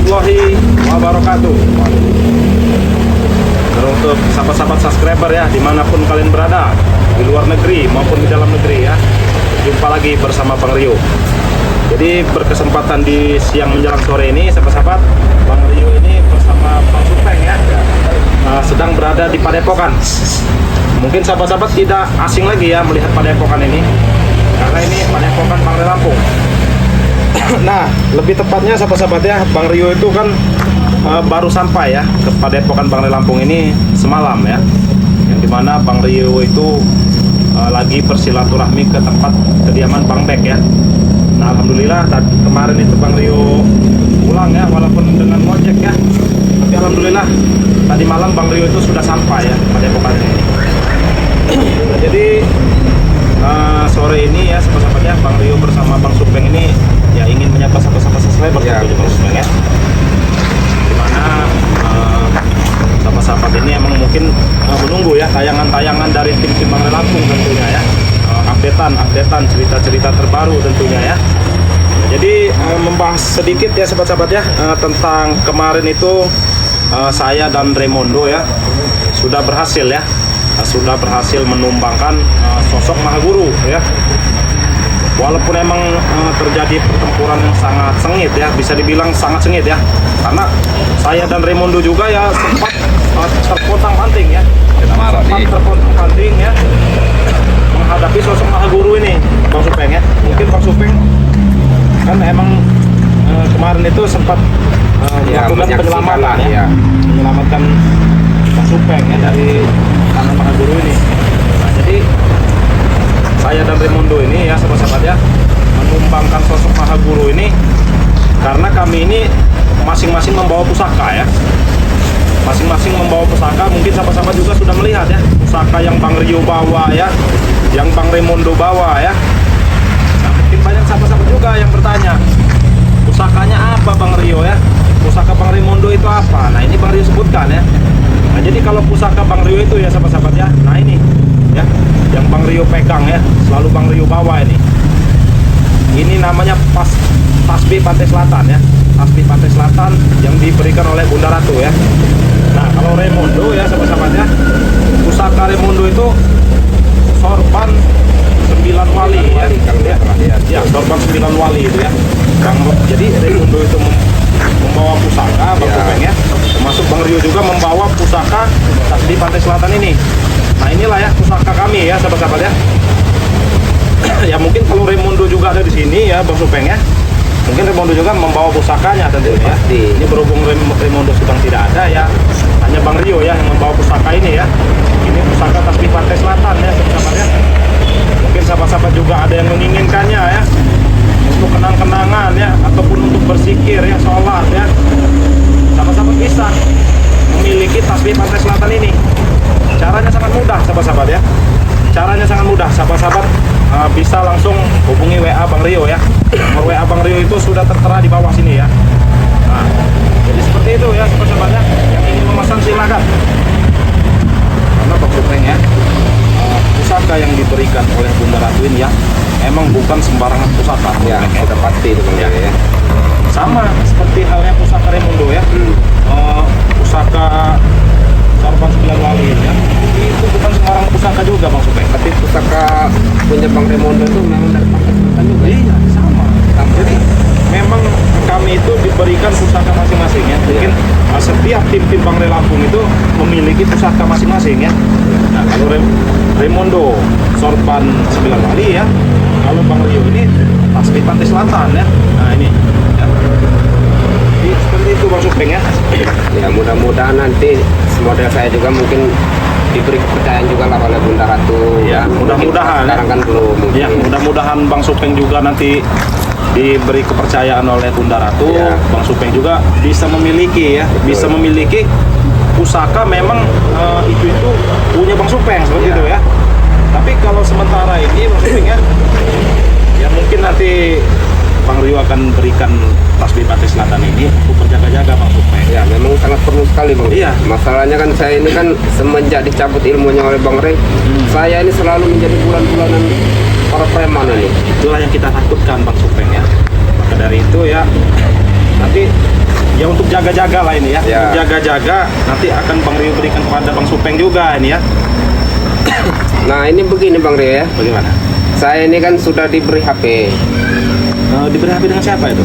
warahmatullahi wabarakatuh. Untuk sahabat-sahabat subscriber ya, dimanapun kalian berada, di luar negeri maupun di dalam negeri ya, jumpa lagi bersama Bang Rio. Jadi berkesempatan di siang menjelang sore ini, sahabat-sahabat, Bang Rio ini bersama Bang Supeng ya, sedang berada di Padepokan. Mungkin sahabat-sahabat tidak asing lagi ya melihat Padepokan ini, karena ini Padepokan Bangre Lampung. Nah, lebih tepatnya sahabat-sahabat ya, Bang Rio itu kan baru sampai ya ke Padepokan Bangre Lampung ini semalam ya, yang dimana Bang Rio itu lagi bersilaturahmi ke tempat kediaman Bang Bek ya. Nah, alhamdulillah kemarin itu Bang Rio pulang ya, walaupun dengan ngojek ya, tapi alhamdulillah tadi malam Bang Rio itu sudah sampai ya ke Padepokan ini. Nah, jadi sore ini ya sahabat-sahabatnya, Bang Rio bersama Bang Supeng ini ya ingin menyapa sahabat-sahabat subscriber ya, Bang Supeng ya, dimana sahabat-sahabat ini emang mungkin menunggu ya tayangan-tayangan dari tim-tim Bangre Lampung tentunya ya, updatean cerita-cerita terbaru tentunya ya. Nah, jadi membahas sedikit ya sahabat-sahabat ya, tentang kemarin itu saya dan Raymondo ya sudah berhasil ya, sudah berhasil menumbangkan sosok Mahaguru ya. Walaupun emang terjadi pertempuran yang sangat sengit ya, bisa dibilang sangat sengit ya, karena saya dan Raymondo juga ya sempat terpontang-panting ya, sempat terpontang-panting ya menghadapi sosok Mahaguru ini, Bang Supeng ya. Mungkin Bang Supeng kan emang kemarin itu sempat melakukan penyelamatan ya, menyelamatkan Bang Supeng ya dari tangan Mahaguru ini. Nah, jadi saya dan Raymondo ini ya sahabat-sahabat ya menumbangkan sosok Mahaguru ini karena kami ini masing-masing membawa pusaka ya, masing-masing membawa pusaka. Mungkin sahabat-sahabat juga sudah melihat ya pusaka yang Bang Rio bawa ya, yang Bang Raymondo bawa ya. Nah, mungkin banyak sahabat-sahabat juga yang bertanya, pusakanya apa Bang Rio ya, pusaka Bang Raymondo itu apa? Nah, ini Bang Rio sebutkan ya. Nah, jadi kalau pusaka Bang Rio itu ya sahabat-sahabat ya, nah ini ya yang Bang Rio pegang ya, selalu Bang Rio bawa ini namanya tasbih Pantai Selatan ya, tasbih Pantai Selatan yang diberikan oleh Bunda Ratu ya. Nah, kalau Raymondo ya sahabat-sahabat ya, pusaka Raymondo itu sorban 9 wali ya, sorban 9 wali itu ya. Jadi Raymondo itu membawa pusaka Bang Supeng ya, termasuk Bang Rio juga membawa pusaka tasbih Pantai Selatan ini. Nah, inilah ya pusaka kami ya sahabat-sahabat ya. Ya mungkin kalau Raymondo juga ada di sini ya Bang Supeng ya, mungkin Raymondo juga membawa pusakanya tentunya ya. Ini berhubung Raymondo sedang tidak ada ya, hanya Bang Rio ya yang membawa pusaka ini ya. Ini pusaka tasbih Pantai Selatan ya sahabat-sahabat ya. Mungkin sahabat-sahabat juga ada yang menginginkannya ya, untuk kenang-kenangan ya, ataupun untuk bersikir ya, sholat ya. Sahabat-sahabat bisa memiliki tasbih Pantai Selatan ini. Caranya sangat mudah sahabat-sahabat ya, caranya sangat mudah sahabat-sahabat. Bisa langsung hubungi WA Bang Rio ya, nomor WA Bang Rio itu sudah tertera di bawah sini ya. Nah, jadi seperti itu ya sahabat-sahabat ya, yang ingin memesan silakan. Karena Bang Supeng ya, pusaka yang diberikan oleh Bunda Ratu ini ya emang bukan sembarangan pusaka ya, sudah pasti itu ya. Sama seperti halnya pusaka Raymondo ya, pusaka sorban 9 wali ya, itu bukan sembarang pusaka juga Bang Supeng. Tapi pusaka punya Bang Raymondo itu memang dari Pantai Selatan juga. Iya, sama. Jadi memang kami itu diberikan pusaka masing-masing ya. Mungkin setiap tim-tim Bangre Lampung itu memiliki pusaka masing-masing ya. Nah, kalau Raymondo sorban 9 wali ya, kalau Bang Rio ini tasbih Pantai Selatan ya. Nah, ini ya. Jadi seperti itu Bang Supeng ya. Ya, mudah-mudahan nanti model saya juga mungkin diberi kepercayaan juga lah oleh Bunda Ratu ya. Mudah-mudahan sekarang kan belum ya, mudah-mudahan Bang Supeng juga nanti diberi kepercayaan oleh Bunda Ratu ya. Bang Supeng juga bisa memiliki ya, betul, bisa memiliki pusaka memang itu punya Bang Supeng seperti itu ya. Tapi kalau sementara ini Bang Supeng ya mungkin nanti Bang Rio akan berikan tasbih Pantai Selatan ini untuk berjaga-jaga Bang Supeng. Ya, memang sangat perlu sekali Bang. Iya. Masalahnya kan saya ini kan semenjak dicabut ilmunya oleh Bang Ray, saya ini selalu menjadi bulan-bulanan para preman ini. Itulah yang kita takutkan Bang Supeng ya. Maka dari itu ya nanti Ya untuk jaga-jaga lah ini ya. Ya. Untuk jaga-jaga nanti akan Bang Rio berikan kepada Bang Supeng juga ini ya. Nah ini begini Bang Rio ya. Bagaimana? Saya ini kan sudah diberi HP Diberi HP dengan siapa itu?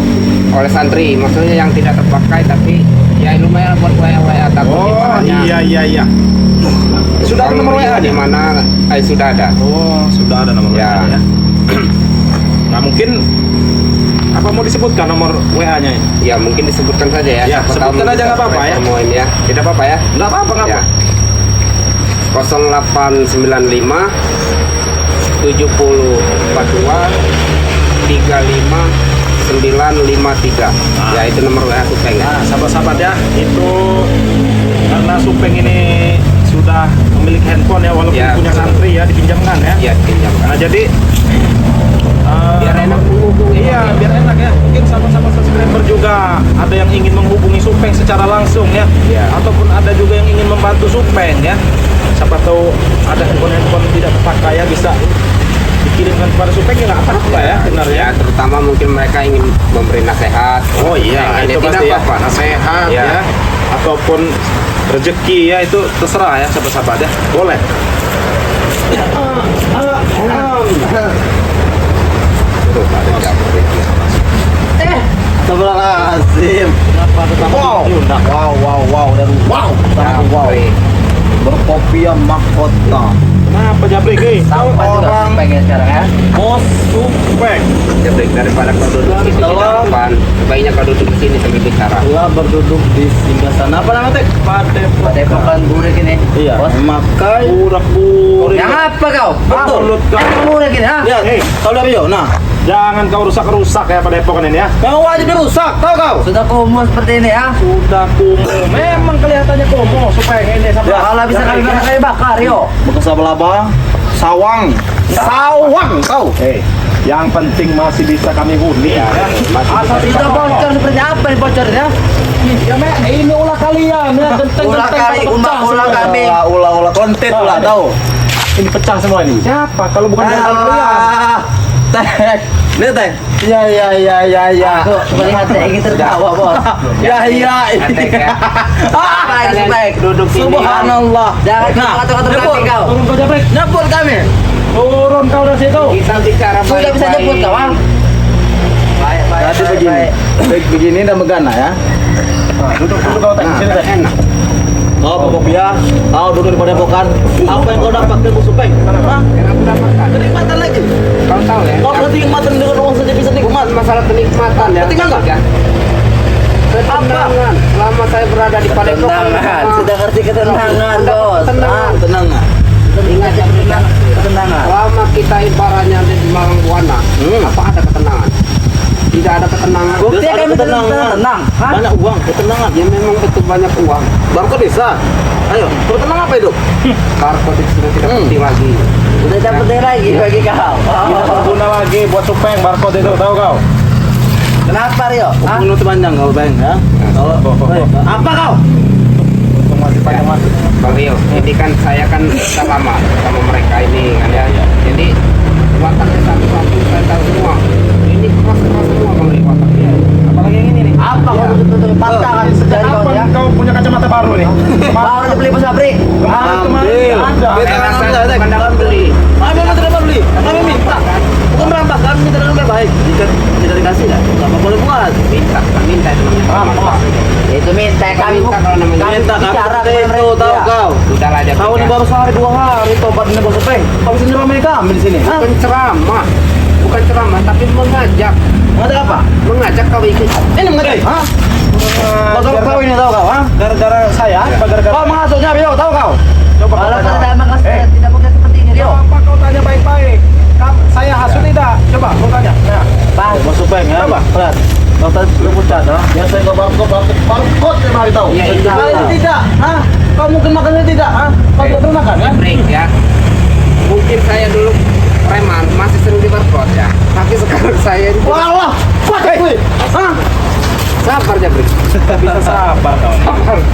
oleh santri, maksudnya yang tidak terpakai tapi ya lumayan buat WA takut Oh ibaratnya. iya. Sudah ada nomor WA di nya? mana? Sudah ada. Oh sudah ada nomor Ya. WA nya. Nah mungkin apa mau disebutkan nomor WA nya ini? Ya mungkin disebutkan saja ya. Ya, Siapa sebutkan tahu aja, nggak apa-apa ya. Semua ini ya. Tidak apa-apa ya. Nggak apa-apa nggak Ya. apa. 0895 70 42 35 953. Ya itu nomor WA Supeng ya. Nah sahabat-sahabat ya, itu karena Supeng ini sudah memiliki handphone ya, walaupun Ya, punya betul. santri ya, dipinjamkan ya. Iya, pinjamkan. Nah jadi Biar enak menghubungi. Iya, biar enak ya. Mungkin sahabat-sahabat subscriber juga ada yang ingin menghubungi Supeng secara langsung ya. Iya. Ataupun ada juga yang ingin membantu Supeng ya. Siapa tahu ada handphone tidak terpakai ya, bisa dikirimkan kepada Supeng ya, nggak apa-apa ya sebenarnya. Ya, terutama mungkin mereka ingin memberi nasihat. Oh iya, Ini itu tidak pasti ya. apa-apa. Nasihat Ya. ya. Ataupun rezeki ya, itu terserah ya sahabat-sahabat ya. Boleh. Tuh, ada Jabri. Astagfirullahaladzim. Kenapa tetap diundang? Wow. Dan wow. Jabri. Berkopiah mahkota. Kenapa Jabri? Sampai juga Orang pengen sekarang ya. bos Supeng. Jabri, daripada kau duduk di sini Tolong. depan, baiknya kau duduk di sini sambil bicara. Telah berduduk di singgasana. Apa namanya, Tek? Padepokan Burik ini. Iya. Bos. Memakai burak-burik. Yang apa kau? Betul. Mulut kau. Yang Burik ini, ha? Ya, Kau udah bio. Nah, jangan kau rusak-rusak ya Padepokan ini ya. yang wajib dirusak. Tahu kau? Sudah kumuh seperti ini, ha? Sudah kumuh. Memang kelihatannya kumuh Supeng ini sama. Ya, kalau bisa kali bakar, yo. Bekas laba, sawang. Sawang kau. Yang penting masih bisa kami huni ya. masih Asal bisa tidak Bocor seperti apa nih bocornya? Ya, ini ulah kalian ya. Ulah kali, ulah kami. Ulah konten ulah tahu. Ini pecah semua ini. Siapa kalau bukan dari kalian? Teh, lihat teh. Ya. Aku melihat teh ingin tertawa bos. Ya. Atek ya. Baik. Duduk sini. Subhanallah. Jangan kata-kata kaki kau. Turun kau Jabrik. Nyebut kami. Turun kau dari situ. Kita bicara Sudah bisa nyebut kau, ah. Baik. Jadi begini, begini dan megana ya. Duduk kau teh. Sini teh. Enak. Kau berkopiah, kau duduk di padepokan. Apa yang kau dapat dari Supeng? Hah? Enak udah makan. Kenikmatan lagi. Kau tahu ya? Kau kenikmatan dengan uang saja bisa nikmat. Masalah kenikmatan ya. Ketinggalan. Ya. Ketenangan. Selama saya berada di Padepokan. Ketenangan. Sudah ngerti ketenangan bos. Ketenangan. Tenang nggak? Ingat ya, Ketenangan. selama kita ibaratnya ada di Malang Buana, apa ada ketenangan? Tidak ada ketenangan. Bukti Ada kami ketenangan. tenang. Hah? Banyak uang, ketenangan. Ya memang betul banyak uang. Bangko desa. Ayo, kau tenang apa itu? Narkotik sudah tidak penting lagi. Udah dapat lagi bagi kau. Tidak berguna lagi buat Supeng barcode itu, tahu kau? Kenapa Rio? Hah? Bunuh panjang kau bang ya. Kalau Apa kau? Masih panjang mas. Bang Rio, ini kan saya kan sudah lama sama mereka ini kan ya. Jadi wataknya satu-satu saya tahu semua. Ini keras-keras semua Bang Rio wataknya. Apalagi yang ini nih. Apa kau betul-betul patahkan sejari kau Kapan ya? kau punya kacamata baru nih? Baru dibeli Bos Sabri. ambil. Ada. Beta Saya kan rasa anda, Tek. pandangan beli. Kami yang tidak beli. Kami minta. Bukan merampas, kami minta dengan baik. Jika tidak dikasih, nggak apa boleh buat. Minta, minta itu namanya. Rampas. Itu minta kami Minta kalau namanya. Minta kami bicara seperti kepada itu, mereka. tahu kau? Sudahlah aja. Kau ini baru sehari 2 hari tobat dengan Bos Supeng. Kau bisa nyeramain kami di sini. Hah? Bukan ceramah, bukan ceramah, tapi mengajak, Ada apa? mengajak kau ikut. Ini mengajar. Hah? Kau kau ini tahu kau? Hah? Gara-gara saya, gara-gara Kau menghasutnya, Rio, tahu kau? coba kau Kalau tanya. tidak makas tidak mungkin seperti ini Rio. Apa kau tanya baik-baik? Saya hasut tidak? Coba kau tanya. Nah, Pas. Bos Supeng ya. Apa? Lihat. Kau tadi sudah pucat, ha? Biasanya kau barcode tiap hari tahu. Iya, iya. Kali ini tidak, ha? Kau mungkin makannya tidak, ha? Kau tidak pernah makan, ya? Break ya. Mungkin saya dulu preman masih sering di barcode ya. Tapi sekarang saya ini Walah, kuat gue. Hah? sabar aja Bri. bisa sabar kau.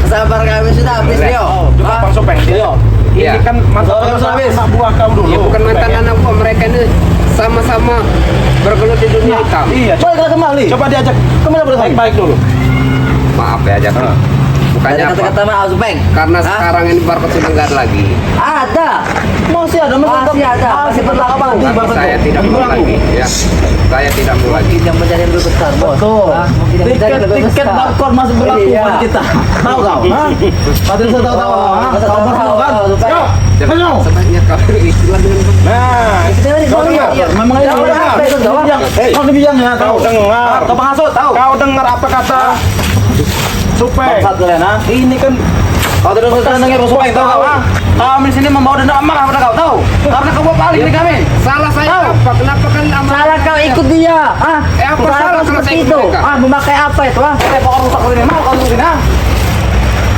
Sabar kami sudah habis Rio. Coba Bang Supeng. Iya. Iya. Ini kan mantan Sabar, sabar, habis. anak buah kau dulu. Ya bukan mantan Supeng, ya. anak buah, mereka ini sama-sama bergelut di dunia hitam. Iya, Boleh kau kembali. coba diajak Kemana boleh baik-baik dulu. maaf ya Japri. Bukannya Ada apa? kata-kata maaf, Supeng. Karena Hah? sekarang ini barcode sudah nggak ada lagi. Ada. Masih ada, Masih ada. Masih berlaku. Tapi saya tidak mau lagi. Ya, saya tidak mau lagi. Mungkin yang menjadi lebih besar, bos. Betul. Hah? Mungkin yang menjadi lebih besar. Tiket barcode masih berlaku Iya. buat kita. Tahu kau? Hah? Patut saya tahu, ha? Masa Tahu tahu, tahu kan? Supeng. Yo, ayo. Sebaiknya kau istilah dengan Nah, Kita ini Kau tahu dengar? ya. Memang ini Tahu dia. apa itu, tahu? Hei. Kau bijang ya, kau tahu. dengar. Kau penghasut, tahu? Kau dengar apa kata Supeng? Bangsat kalian, ha? Ini kan Kau tidak usah dengar Bos Supeng, tahu kau? Ha? Kami sini membawa dendam amarah pada kau, tahu? Karena kau bawa paling di kami. salah saya Tahu. apa? Kenapa kan Salah kau ikut dia. Ah, apa salah kau kalau seperti saya ikut itu. mereka? Ah, memakai apa itu? Ah, Eh, pokok rusak kau ini, mau kau ikutin, ha?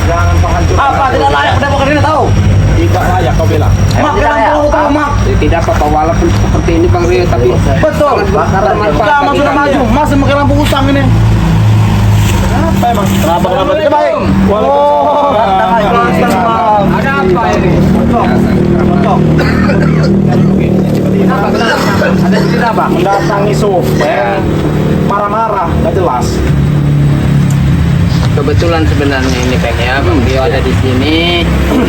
jangan penghancuran. Apa tidak layak pada pokok ini, tahu? Tidak layak kau bilang. Mak, tidak kita layak. perlu tahu, mak. tidak apa-apa walaupun seperti ini Bang Rio tapi Betul. sangat bermanfaat Zaman bagi sudah kami. maju, masih pakai lampu usang ini. Apa emang? Kenapa? Kita baik. Oh, Ada apa ini? Cocok. Kenapa? Ada cerita apa? Mendatangi Supeng marah-marah, nggak jelas. Kebetulan sebenarnya ini Peng ya, Bang Dio ada di sini.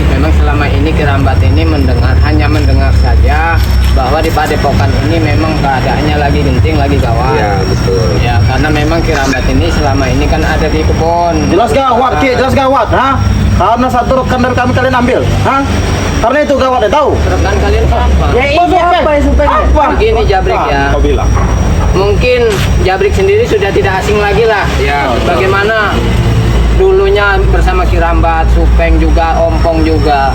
Memang selama ini Kerambat ini hanya mendengar saja bahwa di Padepokan ini memang keadaannya lagi genting, lagi gawat. Ya betul. Ya, karena memang Kerambat ini selama ini kan ada di kebun. Jelas gawat, Ki, jelas gawat, ha? Karena satu rekan dari kami kalian ambil, ha? Karena itu gawat, ya tahu? Rekan kalian apa? ya ini apa ya Supeng? Apa? Begini Jabrik ya, Kau bilang. mungkin Jabrik sendiri sudah tidak asing lagi lah. Ya, betul. Bagaimana dulunya bersama Kirambat, Supeng juga, Ompong juga.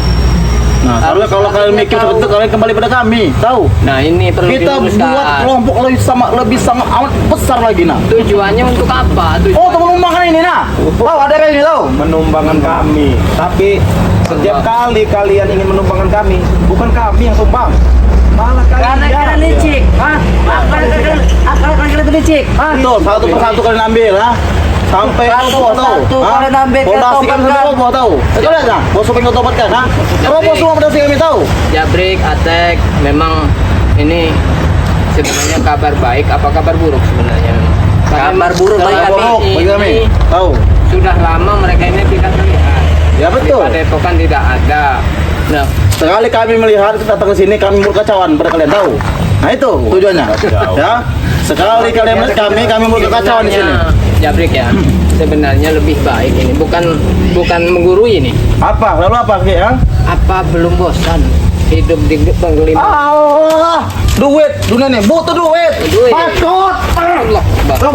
Nah, karena kalau kalian mikir seperti itu, kalian kembali pada kami, tahu? Nah ini perlu Kita diluruskan. buat kelompok lebih sangat amat besar lagi, nah. Tujuannya untuk apa? Oh, teman makan ini, nah. Tahu ada kayak ini, tahu? Menumbangkan kami, tapi setiap kali kalian ingin menumbangkan kami, bukan kami yang tumbang, malah Karena kalian. kalian licik. Ah, karena kalian licik. Ah, Betul, satu persatu kalian ambil, ha? Sampai Satu roboh, tahu? persatu Ha? kalian ambil, Fondasi kalian kami sampai tobatkan. roboh, tahu? Itu lihat, nah. Bos Supeng kau tobatkan, ha? Roboh semua fondasi kami, tahu? Jabrik, Atek, memang ini sebenarnya kabar baik apa kabar buruk sebenarnya? Kabar buruk bagi Kabar kami. buruk Bagi kami, ini tahu? sudah lama mereka ini tidak terlihat. Ya, betul. Di Padepokan tidak ada. Nah, Sekali kami melihat datang ke sini kami berkacauan pada kalian, tahu? Nah itu tujuannya, ya. Sekali kalian melihat kami berkacauan di sini. sebenarnya, Jabrik ya, sebenarnya lebih baik ini bukan menggurui ini. Apa? Lalu apa, Ki, ya? Apa belum bosan hidup di penggeliman? Allah, duit, dunia nih butuh duit. Duit. Patut. Allah, Bang.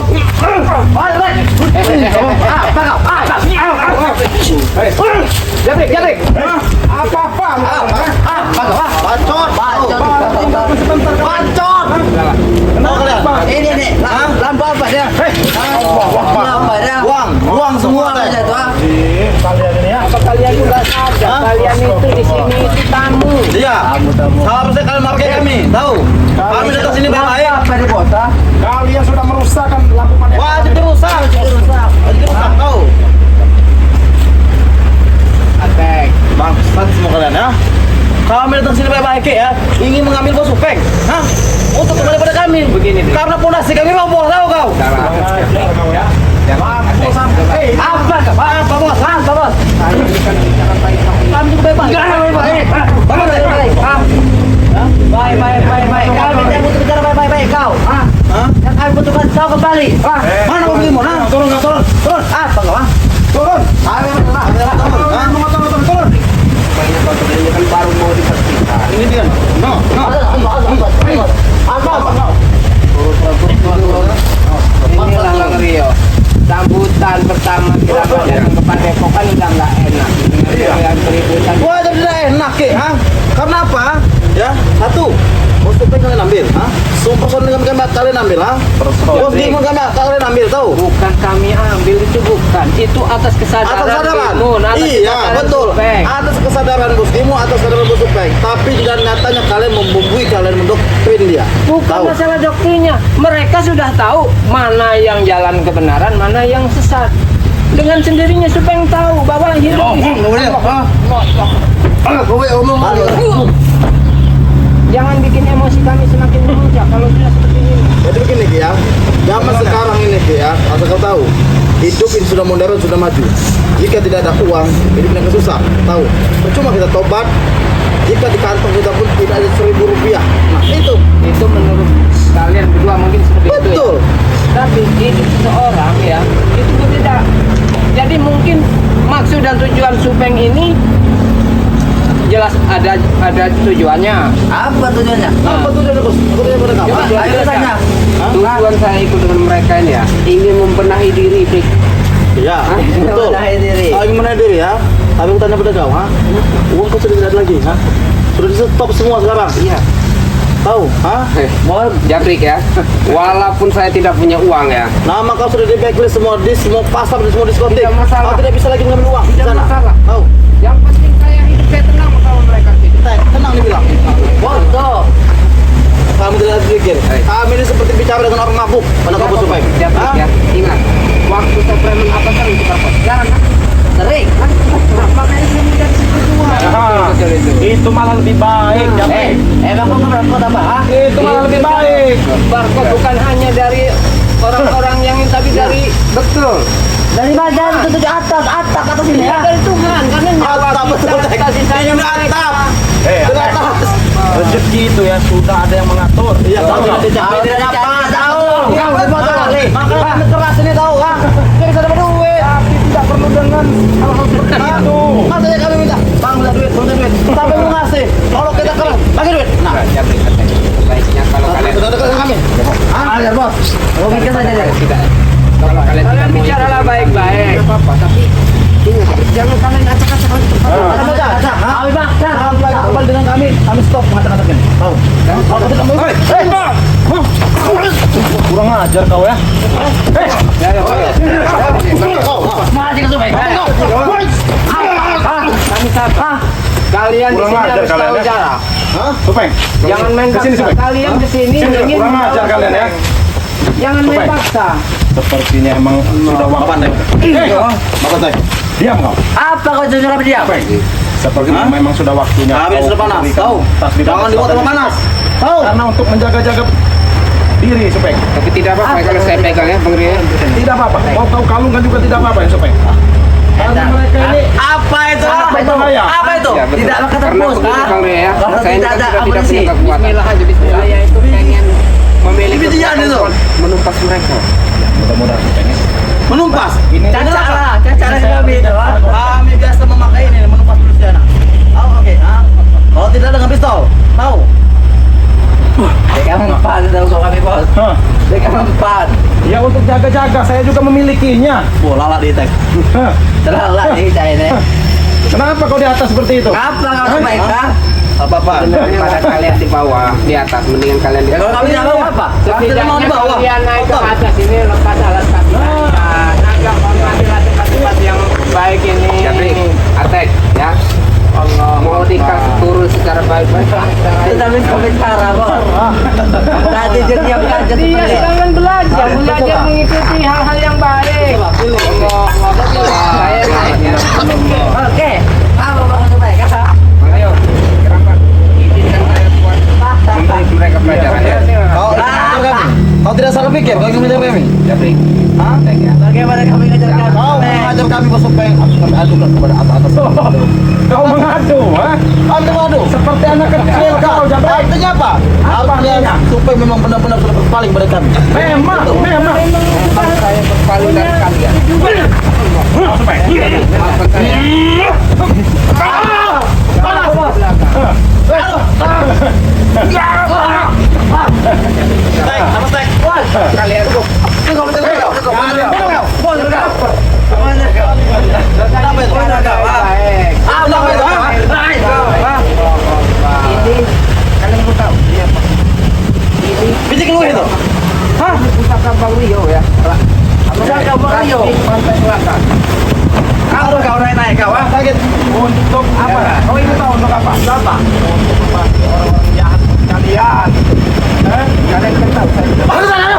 Jabrik. Apa-apa? Bacot. Kenapa kalian? Ini lampu apa dia? Lampu apa dia? Uang semua Apa deh. aja tuh? Ah? Kalian ini ya. Apa kalian juga sadar? Hah? Kalian itu di sini itu tamu. Iya. Seharusnya kalian menghargai kami, tahu? Kami datang sini baik. Apa di bos? Ah? Kalian sudah merusakkan lampu Padepokan. Wajib dirusak, tahu? Atek. Bangsat semua kalian, ya. Kami datang sini baik-baik ya, ingin mengambil Bos Supeng, hah? Untuk kembali pada kami. Begini, Dik. Karena pondasi kami roboh, tahu kau? Salah. Ajar kau ya. Lampu sampai. Apa bos? Apa bos? Kami juga baik-baik. Baik. Ah. Baik. Kami yang butuh bicara baik-baik kau. Ah. Hah? Yang kami butuhkan kau kembali. Ah. Mana kau pergi, Mon? Hah? Turun. Apa kau? Ah? Turun. Turun. Banyak barcode ini kan baru mau dibersihkan. Ini dia. No. Inilah Bang Rio. Sambutan pertama Kirambat datang ke Padepokan udah nggak enak. Dengan keributan. Wajar tidak enak, Ki, hah? Karena apa? Ya, satu. Bos Supeng kalian ambil, hah? Person dengan kalian ambil, hah? Bos Dimon kalian ambil, tahu? Bukan kami ambil itu bukan. Itu atas kesadaran. Atas kesadaran. Timun, atas Iya, kesadaran betul. Supeng. Atas kesadaran Bos Dimo, atas kesadaran Bos Supeng. Tapi juga nyatanya kalian membumbui, kalian mendoktrin dia. Bukan Tahu? masalah doktrinnya. Mereka sudah tahu mana yang jalan kebenaran, mana yang sesat. Dengan sendirinya Supeng tahu bahwa hidup di sini. Jangan bikin emosi kami semakin memuncak kalau sudah seperti ini. Jadi begini, Ki, ya. Zaman sekarang ini, Ki, ya. Asal kau tahu. hidup ini sudah modern, sudah maju. Jika tidak ada uang, hidup akan susah. Tahu? Percuma kita tobat jika di kantong kita pun tidak ada 1.000 rupiah. Nah itu menurut kalian berdua mungkin seperti itu ya. betul. Tapi hidup seseorang ya itu tidak. Jadi mungkin maksud dan tujuan Supeng ini jelas ada tujuannya. Apa tujuannya? Apa tujuannya bos? Apa tujuannya pada kamu? Coba Ayo tanya. Tujuan saya ikut dengan mereka ini ya, ingin membenahi diri, Dik. Iya, betul. Menahi diri. Ingin menahi diri ya. Tapi aku tanya pada kau, ha? Uang kau sudah tidak ada lagi, ha? Sudah di stop semua sekarang. Iya. Tahu, ha? Jabrik ya, walaupun saya tidak punya uang ya, Nama kau sudah di blacklist semua di semua pasar di semua diskotik. Tidak masalah. Kau tidak bisa lagi mengambil uang di Tidak sana. masalah. Tahu? yang penting saya hidup saya tenang sama mereka sih. Tenang dibilang. Bodoh. Kamu tidak pikir. Kami ini seperti bicara dengan orang mabuk. Mana kau bersupai? Jabrik ya, ingat, waktu saya preman apa sering kita jarang kan? Sering. Nah, makanya saya menjadi tujuan. Ah, Betul itu. itu malah lebih baik, Jabrik. Emang kau berangkut apa? Ha? Itu malah lebih baik. Barcode bukan hanya dari orang-orang yang ini, tapi dari Betul. Dari mana? Itu atas atas sini ya. dari Tuhan karena nyawa Atap betul. kita kasih sayang Ini atap. Eh, Ke atas. rezeki itu ya sudah ada yang mengatur. Iya, kau tidak Kau dicapai. tidak dapat tahu. Kau tidak kali. Makanya kami keras ini tahu, ha? Kita bisa dapat duit. Tapi tidak perlu dengan hal-hal seperti itu. Makanya kami minta, bang minta duit. Sampai mau ngasih. Kalau kita keras, bagi duit. Nah, Jabrik katanya. Baiknya kalau kalian sudah dekat dengan kami. Ajar bos. Kau mikir saja deh. tidak, kalau kalian tidak mau bicaralah ikut, baik-baik. tidak apa-apa, tapi ingat, jangan kalian acak-acak. Kau bang. Sampai kembali dengan kami stop mengacak-acak ini. Tahu? Kalau tidak mau ikut, Kurang ajar kau ya. kau. Masih ke Supeng. Kalian di Kurang sini ajar harus kalian tahu ya. cara. Supeng. Jangan main Kesini, paksa. Supeng. Kalian di sini ingin Kurang ajar membawa kalian ya. Jangan main Supeng. paksa. Sepertinya emang sudah waktu. Bapak teh. Diam kau. Apa kau jujur apa dia? Sepertinya memang sudah waktunya. Kami kau sudah panas. memberikan Tahu? tasbih Jangan dan dibuat salat terlalu ini. panas. Tahu? Karena untuk menjaga-jaga diri, Supeng. Tapi tidak apa-apa kalau saya pegang ya, Bang Ria. Tidak apa-apa. Mau kau kalungkan juga tidak apa-apa ya, Supeng. Karena mereka ini Apa itu? Apa itu? Apa itu? Ya, betul. Tidak akan Karena tembus. begitu, ha? Bang Ria ya. Kalau Saya ini tidak kan ada sudah tidak amunisi. punya kekuatan. Bismillah aja Bismillah. Saya itu pengen memiliki Bijian itu. Menumpas mereka. mudah-mudahan Supeng ya. Menumpas. Ini Cara kami itu. ha? Kami biasa memakai ini menumpas manusia. Tahu? Oke. Kalau tidak dengan pistol. Tahu? Dekat empat tahu kau kami bos. Hah. Dekat empat. Ya untuk jaga-jaga saya juga memilikinya. Bola lah di tag. Hah. Terlalu ini saya ini. Kenapa kau di atas seperti itu? Apa kau Supeng? ha? Apa-apa. Daripada kalian di bawah, di atas, mendingan kalian di Ya kalau atas. kami tidak mau apa? Tidak mau Setidaknya di bawah. kalian naik ke Betul. atas ini lepas alas kaki kalian. Agak hormatilah tempat-tempat yang baik ini. Jabrik, attack ya. Allah. Mau dikasih turun secara baik-baik. Kita minta bicara bos. Tadi dia belajar Dia seperti sedang belajar mengikuti hal-hal yang baik. Allah, saya naik ya. Oke. Apa bang Supeng? ha? Ayo, kenapa? Izinkan saya buat memberi mereka pelajaran ya. Kau tidak salah pikir. Kau ingin mengajar kami. Jabrik, Hah? attack ya. Bagaimana kami ngajar kami? Kau mengajar kami bos supaya kami adukan kepada atas. Kau mengadu, ha? Kami mengadu. Seperti anak kecil kau, Jabrik. Artinya apa? Apa Artinya artinya? supaya memang benar-benar sudah berpaling pada kami. Memang. Memang saya berpaling dari kalian. Supeng. Maafkan saya. Tek, apa tek? Kalian tuh Kenapa itu? Baik. Apa itu? ini kalian mau tahu ini apa? Ini Biji keluar itu. pusaka Bang Rio ya. Pusaka Bang Rio. Di pantai selatan. Kalau kau naik kau ah. Sakit. Untuk apa? Kau ini tahu untuk apa? Apa? Untuk membantu orang-orang jahat kalian. Kalian kan tahu saya tidak Bos, sana.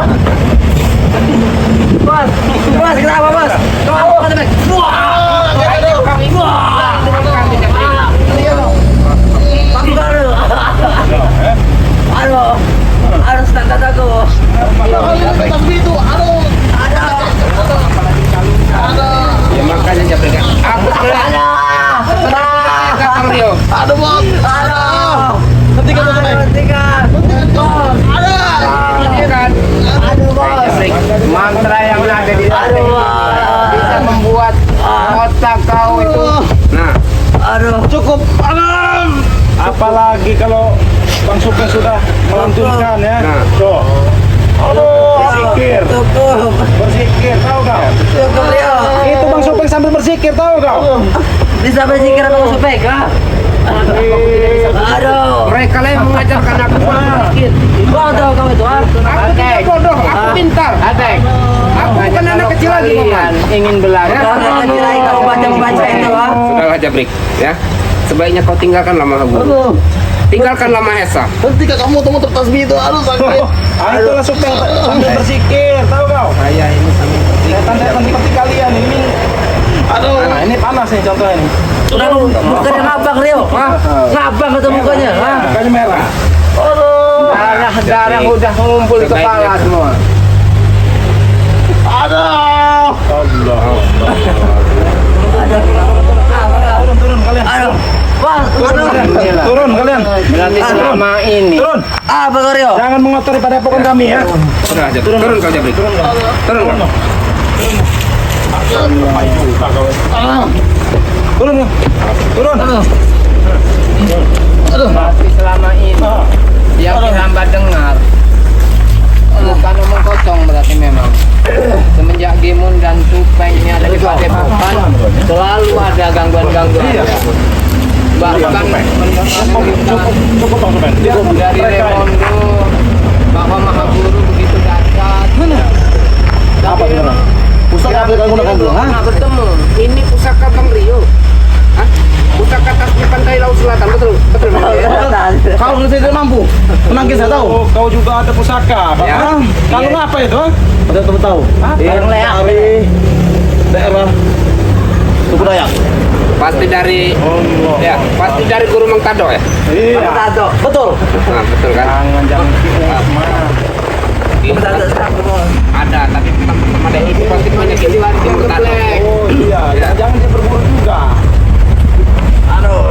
Bos, bos, kenapa bos? Kau apa Supeng? Wah, kami aku baru. Aduh, aduh standar aku. Tasbih itu. Aduh. Ada. apalagi kalau bisa membuat otak kau itu. Nah, Cukup. Apalagi kalau Bang Supeng sudah melantunkan ya. Nah. Tuh. Berzikir. Berzikir, tahu kau? Itu Bang Supeng sambil berzikir, tahu kau? Bisa berzikir apa Bang Supeng? Aduh. mereka lah yang mengajarkan aku berpikir. Bodoh kamu itu, Aku tidak bodoh, aku pintar. Aku bukan anak kecil lagi, Paman. Ingin belajar. Kalau kecil lagi kamu baca itu, Sudahlah Jabrik, ya. Sebaiknya kau tinggalkanlah Mahaguru. Tinggalkanlah Mahesa. Ketika kamu temu tasbih itu, aduh sakit. Itulah Supeng sambil berzikir, tahu kau? Saya ini sambil Setan-setan seperti kalian ini. Aduh. Nah, ini panas nih contohnya nih. udah mukanya ngabang Rio, ngabang atau mukanya, Mukanya merah. Darah udah mengumpul di kepala semua. Allah. Turun kalian. aduh, wah, aduh, Turun kalian. Berarti selama ini Turun. Bang Rio, Jangan mengotori padepokan kami ya. Sudah aja. Turun kau Jabrik. Turun kau. Turun. Turun. Tapi selama ini yang hamba dengar bukan omong kosong berarti memang semenjak Gimun dan Supeng ini ada di padepokan selalu ada gangguan-gangguan. Bahkan Cukup Bang Supeng. dari Remondo bahwa Mahaguru begitu dahsyat. Apa Tapi benar? Pusaka apa yang kamu gunakan dulu? pernah bertemu. Ini pusaka Bang Rio. Hah? Pusaka tasbih pantai laut selatan, betul? Betul Bang Rio. Kau tidak mampu menangkis saya tahu. Oh, kau juga ada pusaka. Ya. Kalau apa itu? Ada teman tahu. yang leak, Dari daerah suku Dayak. Pasti dari Allah. ya, pasti dari Guru Mengtado ya. Iya. Betul. Nah, betul kan? Jangan Ada, tapi teman-teman ada ini pasti banyak ini lari di Mengtado. Oh iya, jangan dia berburu juga.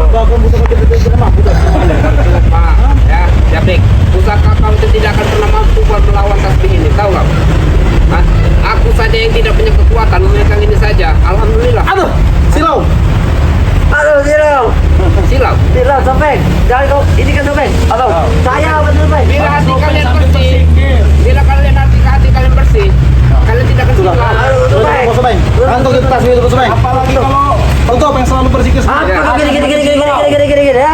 Kau butuh kita mampu. Pak, ya, Jabrik, pusaka kau itu tidak akan pernah mampu buat melawan tasbih ini, tahu nggak? Hah? Aku saja yang tidak punya kekuatan memegang ini saja. Alhamdulillah. Aduh, silau. aduh, Silau. Supeng, jangan kau, ini kan Supeng, saya apa Supeng? Bila hati kalian bersih, bila kalian hati kalian bersih, kalian tidak akan silau. Aduh, Supeng, Bos Sobeng. Angkau kita tasbih itu Bos Sobeng. Apalagi kalau engkau yang selalu berzikir sendiri. apa gini ya?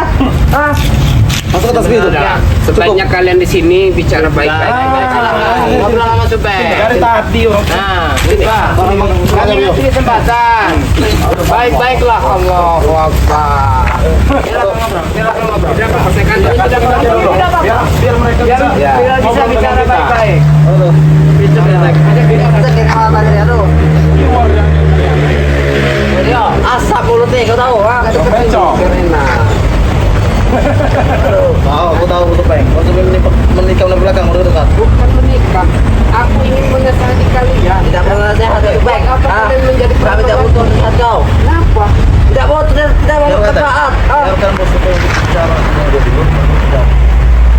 Masuk ke tasbih itu. Ya, sebaiknya kalian di sini bicara baik-baik. Ngobrol sama Supeng. Dari tadi orang. Nah, coba. Kami Kami kasih kesempatan. Baik-baiklah Allahu Akbar. Silakan ngobrol. Tidak apa-apa, saya kan tidak apa-apa. Biar mereka bisa. Biar bisa bicara baik-baik. Rio, asap mulutnya, kau tahu, Becok. Tahu, aku tahu Bos Sobeng. Bos Sobeng menikah di belakang udah dekat. Bukan menikah. Aku ingin menasihati kalian. Tidak pernah sehat, Supeng. Apa kalian menjadi Kami tidak butuh nasihat kau. Kenapa? Tidak butuh, tidak mau Biarkan taat. biarkan Bos Sobeng bicara dengan dia dulu.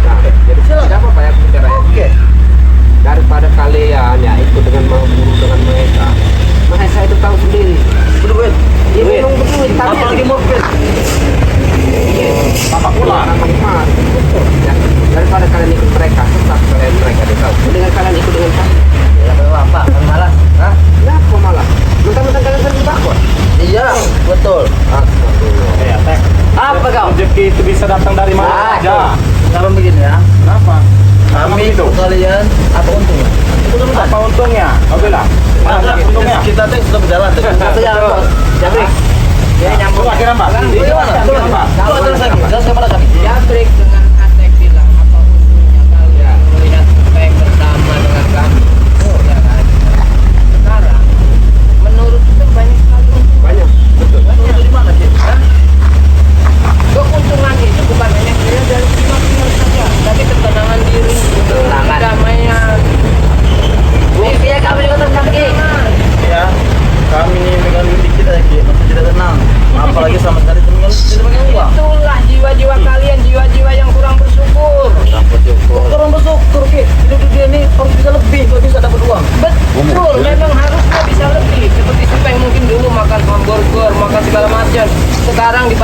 Nah, jadi tidak apa-apa ya bicara. Oke. Daripada kalian ya ikut dengan Mahaguru dengan Mahesa. Mahesa itu tahu sendiri. Berduit. Dia memang berduit, tapi Apalagi mobil. Bapak pula ya, daripada kalian ikut mereka, tetap kalian mereka tahu. Dengan kalian ikut dengan kami. Ya, apa? Kami malas. Hah? Kenapa malah? Mentang-mentang kalian sering takut. Iya, betul. Ya, Teh. Apa kau? Rezeki itu bisa datang dari mana Ah, aja. Kalau begini ya, Kenapa? kami itu. kalian apa untungnya? Apa untungnya? Kau bilang. Mana untungnya? Kita teh sudah berjalan. Satu jalan bos. Jadi, Jadi nyambung. Tuh, akhirnya Mbak. bagaimana? Mbak. Coba terus lagi. Jelaskan kepada kami. Jabrik dengan Atek bilang apa untungnya kalian melihat Supeng bersama dengan kami. Ya kan? Sekarang menurut Supeng banyak sekali untung. Banyak. Betul. Itu di mana sih? Hah? Keuntungan itu bukan hanya dilihat dari finansial saja, tapi ketenangan diri, kedamaian. Mimpi ya kami juga terkaki. Ya, kami dengan mimpi kita masih tidak tenang. Apalagi sama sekali tinggal di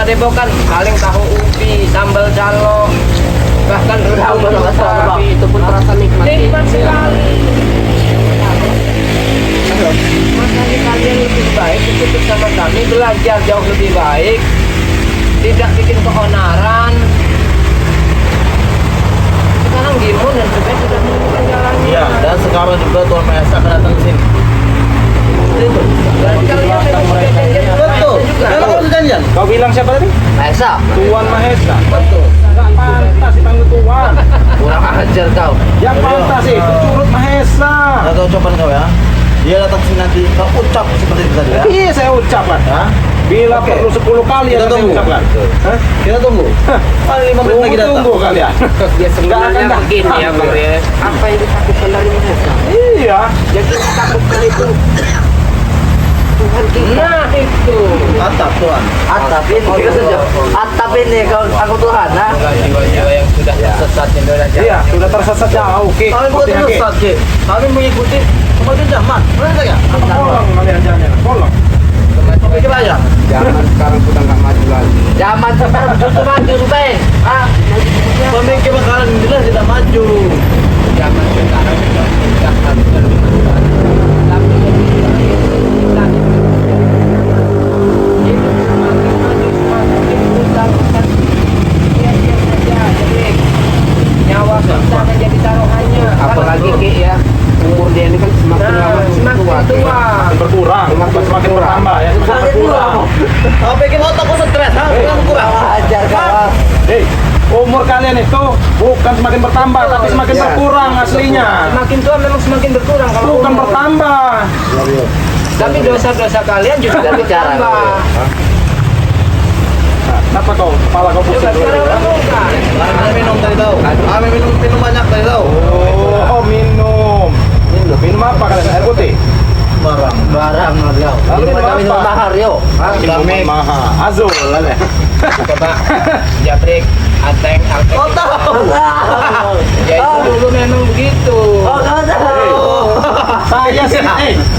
Padepokan paling tahu ubi, sambal calo, bahkan sambal sapi itu pun terasa nikmat. Nikmat sekali. Makanya kalian lebih baik ikut bersama kami belajar jauh lebih baik, tidak bikin keonaran. Sekarang Gimun dan Subek sudah menemukan jalannya. Iya, dan sekarang juga Tuhan Maha Esa akan datang ke sini. Dan kalian memang sudah janjian dengan Betul. Maha Esa juga. Kalau kamu janjian. Kau bilang siapa tadi? Maesa, Tuan Mahesa. Betul. Gak pantas dipanggil Tuan. kurang ajar kau. Yang pantas itu Curut Mahesa. Nah, kau ucapan kau ya. Dia datang ke sini nanti, kau ucap seperti itu tadi ya. Iya saya ucapkan. Hah? Bila Oke. perlu 10 kali Kita yang saya tunggu. ucapkan. Hah? Kita tunggu. Paling 5 menit lagi datang. Tunggu kalian. Ya sebenarnya Nggak akan begini ya datang. Bang Ria. Apa yang ditakutkan dari Maha Esa? Iya. Yang kita takutkan itu Tuhan kita. Nah itu. Atap Tuhan. Atap ini, kita saja. Atap ini aku Tuhan, nah. Jiwa-jiwa yang sudah tersesat di Indonesia. Iya, sudah tersesat jauh. Oke. Kami bukan tersesat, Ki. Kami mengikuti kemajuan zaman. Benar enggak? Tolong kalian jangan. Tolong. Pikir aja. Zaman sekarang sudah nggak maju lagi. Zaman sekarang justru maju Subeng. Ah, Pemikiran kalian jelas tidak maju. Zaman sekarang sudah tidak harus berubah. Tapi yang kita itu semakin maju semakin diutamakan dia saja jelek. Nyawa kita akan jadi taruhannya. Apalagi Ki ya, umur dia ini kan semakin lama semakin tua. Semakin berkurang, bukan semakin bertambah ya. Semakin berkurang. Kau pikir otakku stres, ha? Bukan kurang. ajar kau. Hei, umur kalian itu bukan semakin bertambah, tapi semakin berkurang aslinya. Semakin tua memang semakin berkurang kalau Bukan umur. bertambah. Tapi dosa-dosa kalian juga bicara, bertambah. Nah, kenapa kau kepala kau pusing Coba dulu? sekarang ya? lakukan. Kami minum tadi tahu. Kami minum banyak tadi tahu. Oh, minum. Minum apa kalian? Air putih. Barang. Barang kau. Lalu Ini kami apa? mahar yo. Kami maha. Azul, lale. Coba Japrik, Ateng, Altek. Kau tahu. Ya itu dulu memang begitu. Oh, kau tahu. Saya sih,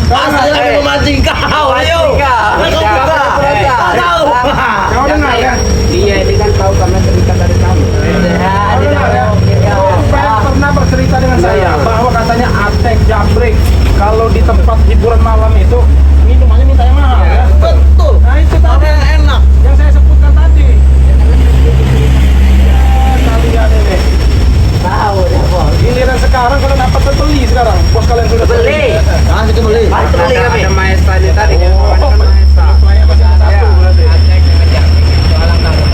Asalnya minum mancing kau. Ayo. Kau tahu. kau dengar ya? Dia ini kan tahu karena cerita dari kamu. Pernah bercerita dengan saya bahwa katanya Atek Jabrik kalau di tempat hiburan malam itu minumannya minta yang mahal ya. Betul. Nah itu Mana tadi yang enak? yang saya sebutkan tadi. Ya kalian ini. Tahu ya, Bos. Giliran sekarang kalian dapat beli sekarang. Bos kalian sudah Beli. Ah, kita beli. Mari kita beli kami. Ada Maesa ini tadi yang kawan kan Maesa. Supaya masih ada Ya, satu berarti. Ateng dengan Japrik itu alang tahun.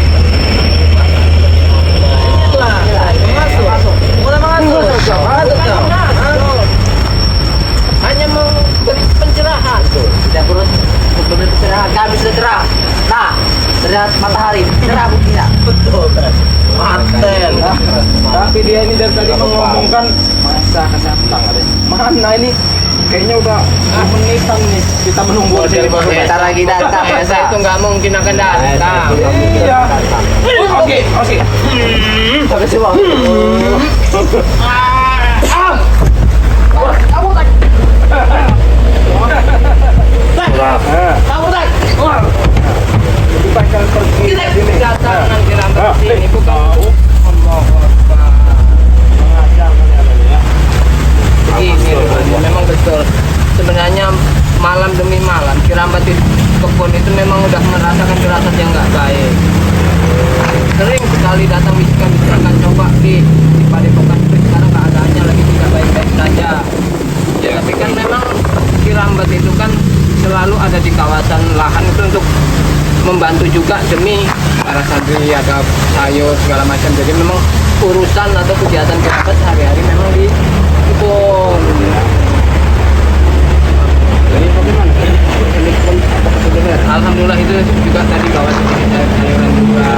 Masuk, masuk. Mulai masuk. Masuk kau. Hanya mau beri pencerahan. Tidak perlu benar cerah. Kami sudah cerah. Nah, terlihat matahari. Cerah buktinya. Betul. Mantel. Tapi dia ini dari tadi mengomongkan masa kedatang ada. Mana ini? Kayaknya udah menitan nih. Kita menunggu di sini. Bentar lagi datang. Maesa itu nggak mungkin akan datang. Iya. Oke, oke. Oke, sih, Bang. Kamu tak? Kita akan pergi Kita di sini. datang nanti lambat Ah, sini Dik. bukan Tahu. Allah Akbar. Mengajar kalian ini ya. Begini rupanya, memang betul. Sebenarnya malam demi malam Kirambat di kebun itu memang udah merasakan firasat yang nggak baik. Sering sekali datang bisikan-bisikan coba di Padepokan itu sekarang keadaannya lagi tidak baik-baik saja. Ya, tapi kan memang Kirambat itu kan selalu ada di kawasan lahan itu untuk membantu juga demi para santri ada sayur segala macam. Jadi memang urusan atau kegiatan Kirambat sehari-hari memang di kebun. Jadi bagaimana? Apakah benar? Alhamdulillah itu juga tadi kawasan sayur-sayuran juga.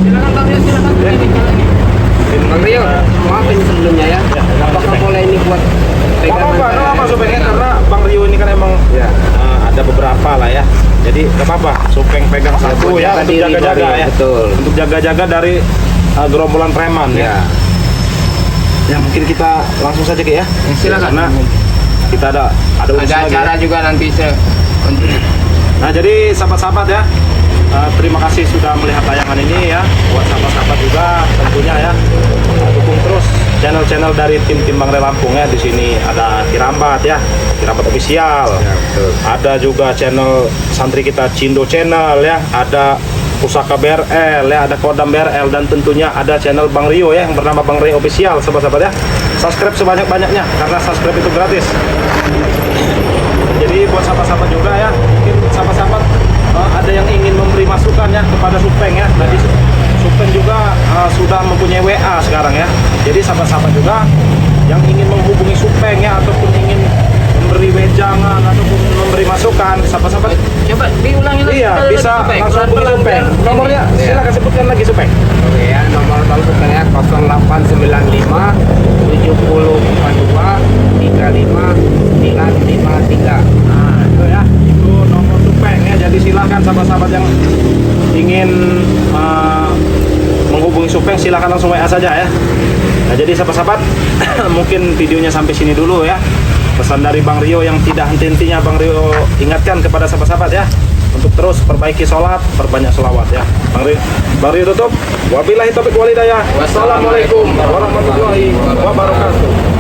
Silakan Bang Rio, silakan ini jalan ini. Bang Rio, maaf ini sebelumnya ya. Apakah boleh ini buat Gak apa-apa, gak apa-apa Supengnya karena Bang Rio ini kan emang Ya. ada beberapa lah ya. Jadi gak apa-apa, Supeng pegang satu ya jaga untuk diri, jaga-jaga Bang Rio, ya. betul. Untuk jaga-jaga dari gerombolan preman ya. Ya mungkin kita langsung saja Ki ya. Silakan. Karena kita ada Ada urusan lagi acara ya. juga nanti Nah, jadi sahabat-sahabat ya, terima kasih sudah melihat tayangan ini ya. Buat sahabat-sahabat juga tentunya ya, dukung terus channel-channel dari tim Bang Ray Lampung ya. Di sini ada Kirambat ya, Kirambat Official. Ada juga channel santri kita Cindo Channel ya, ada Pusaka BRL ya, ada Kodam BRL, dan tentunya ada channel Bang Rio ya yang bernama Bang Ray Official, sahabat-sahabat ya. Subscribe sebanyak-banyaknya karena subscribe itu gratis. Jadi buat sahabat-sahabat juga ya, mungkin sahabat-sahabat ada yang ingin memberi masukan ya kepada Supeng ya. Tadi Supeng juga sudah mempunyai WA sekarang ya. Jadi sahabat-sahabat juga yang ingin menghubungi Supeng ya, ataupun ingin memberi wejangan ataupun memberi masukan, sahabat-sahabat Coba diulangi lagi. iya bisa langsung hubungi Supeng. Nomornya silakan sebutkan lagi Supeng. Oke ya, nomor teleponnya 0895 7042 35953. Nah itu ya, itu nomor Supeng ya. Jadi silakan sahabat-sahabat yang ingin menghubungi Supeng silakan langsung WA saja ya. Nah jadi sahabat-sahabat mungkin videonya sampai sini dulu ya. Pesan dari Bang Rio yang tidak henti-hentinya Bang Rio ingatkan kepada sahabat-sahabat ya, untuk terus perbaiki sholat, perbanyak sholawat ya. Bang Rio tutup. Wabillahi taufiq wal hidayah. Wassalamualaikum warahmatullahi wabarakatuh.